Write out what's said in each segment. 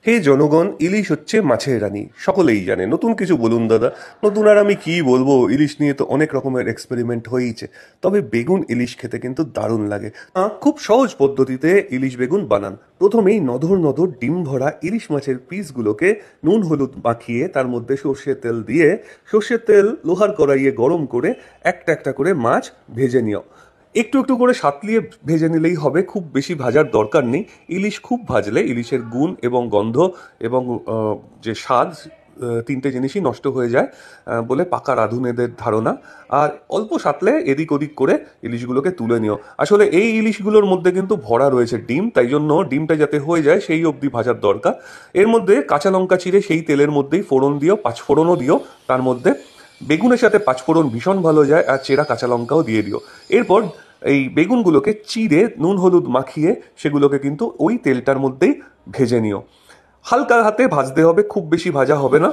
হে জনগণ, ইলিশ হচ্ছে মাছের রানী, সকলেই জানে। নতুন কিছু বলুন দাদা। নতুন আর আমি কি বলবো, ইলিশ নিয়ে তো অনেক রকমের এক্সপেরিমেন্ট হয়েইছে। তবে বেগুন ইলিশ খেতে কিন্তু দারুণ লাগে। খুব সহজ পদ্ধতিতে ইলিশ বেগুন বানান। প্রথমেই নধর নধর ডিম ভরা ইলিশ মাছের পিসগুলোকে নুন হলুদ মাখিয়ে তার মধ্যে সর্ষের তেল দিয়ে, সর্ষের তেল লোহার কড়াইয়ে গরম করে একটা একটা করে মাছ ভেজে নিও। একটু একটু করে সাতলিয়ে ভেজে নিলেই হবে, খুব বেশি ভাজার দরকার নেই। ইলিশ খুব ভাজলে ইলিশের গুণ এবং গন্ধ এবং যে স্বাদ, তিনটে জিনিসই নষ্ট হয়ে যায় বলে পাকা রাঁধুনেদের ধারণা। আর অল্প সাতলে এদিক ওদিক করে ইলিশগুলোকে তুলে নিও। আসলে এই ইলিশগুলোর মধ্যে কিন্তু ভরা রয়েছে ডিম, তাই জন্য ডিমটা যাতে হয়ে যায় সেই অবধি ভাজার দরকার। এর মধ্যে কাঁচা লঙ্কা চিড়ে সেই তেলের মধ্যেই ফোড়ন দিও, পাঁচফোড়নও দিও তার মধ্যে। বেগুনের সাথে পাঁচফোড়ন ভীষণ ভালো যায়, আর চেরা কাঁচা লঙ্কাও দিয়ে দিও। এরপর এই বেগুনগুলোকে চিড়ে নুন হলুদ মাখিয়ে সেগুলোকে কিন্তু ওই তেলটার মধ্যেই ভেজে নিও। হালকা হাতে ভাজতে হবে, খুব বেশি ভাজা হবে না,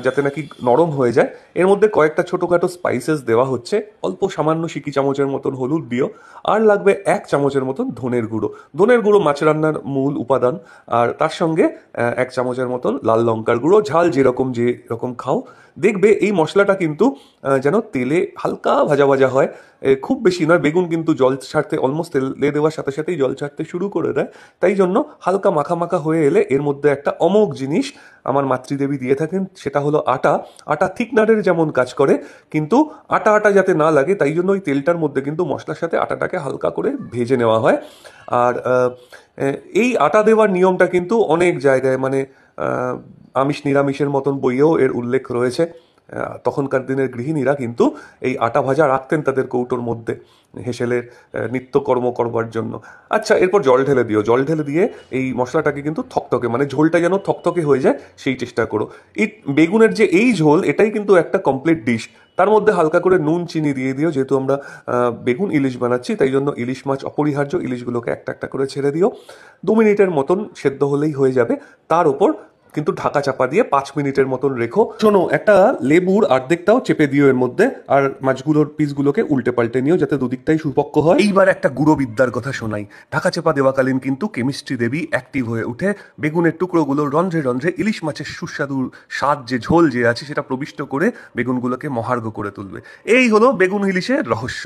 যাতে নাকি নরম হয়ে যায়। এর মধ্যে কয়েকটা ছোটোখাটো স্পাইসেস দেওয়া হচ্ছে। অল্প সামান্য সিকি চামচের মতন হলুদ দিও, আর লাগবে 1 চামচের মতন ধনের গুঁড়ো। ধনের গুঁড়ো মাছ রান্নার মূল উপাদান। আর তার সঙ্গে 1 চামচের মতন লাল লঙ্কার গুঁড়ো। ঝাল যেরকম খাও। দেখবে এই মশলাটা কিন্তু যেন তেলে হালকা ভাজা ভাজা হয়, খুব বেশি নয়। বেগুন কিন্তু জল ছাড়তে, অলমোস্ট তেলে দেওয়ার সাথে সাথেই জল ছাড়তে শুরু করে দেয়। তাই জন্য হালকা মাখা মাখা হয়ে এলে এর মধ্যে একটা অমোঘ জিনিস আমার মাতৃদেবী দিয়ে থাকেন, সেটা হলো আটা। আটা থিকনারের যেমন কাজ করে, কিন্তু আটা আটা যাতে না লাগে তাই জন্য ওই তেলটার মধ্যে কিন্তু মশলার সাথে আটাটাকে হালকা করে ভেজে নেওয়া হয়। আর এই আটা দেওয়ার নিয়মটা কিন্তু অনেক জায়গায়, মানে আমিষ নিরামিষের মতন বইয়েও এর উল্লেখ রয়েছে। তখনকার দিনের গৃহিণীরা কিন্তু এই আটা ভাজা রাখতেন তাদের কৌটোর মধ্যে হেসেলের নিত্যকর্ম করবার জন্য। আচ্ছা, এরপর জল ঢেলে দিও। জল ঢেলে দিয়ে এই মশলাটাকে কিন্তু থকথকে, মানে ঝোলটা যেন থকথকে হয়ে যায় সেই চেষ্টা করো। এই বেগুনের যে এই ঝোল, এটাই কিন্তু একটা কমপ্লিট ডিশ। তার মধ্যে হালকা করে নুন চিনি দিয়ে দিও, যেহেতু আমরা বেগুন ইলিশ বানাচ্ছি তাই জন্য ইলিশ মাছ অপরিহার্য। ইলিশগুলোকে একটা একটা করে ছেড়ে দিও। 2 মিনিটের মতন সেদ্ধ হলেই হয়ে যাবে। তার ওপর কিন্তু ঢাকা চাপা দিয়ে 5 মিনিটের মতন রেখো। শোনো, একটা লেবুর অর্ধেকটাও চেপে দিও এর মধ্যে, আর মাছগুলোর পিসগুলোকে উল্টে পাল্টে নিও যাতে দুদিকটাই সুপক্ক হয়। এইবার একটা গুঁড়ো বিদ্যার কথা শোনাই। ঢাকা চাপা দেওয়াকালীন কিন্তু কেমিস্ট্রি দেবী অ্যাক্টিভ হয়ে উঠে বেগুনের টুকরোগুলো রন্ধ্রে রন্ধ্রে ইলিশ মাছের সুস্বাদু স্বাদ, যে ঝোল যে আছে সেটা প্রবিষ্ট করে বেগুনগুলোকে মহার্ঘ করে তুলবে। এই হলো বেগুন ইলিশের রহস্য।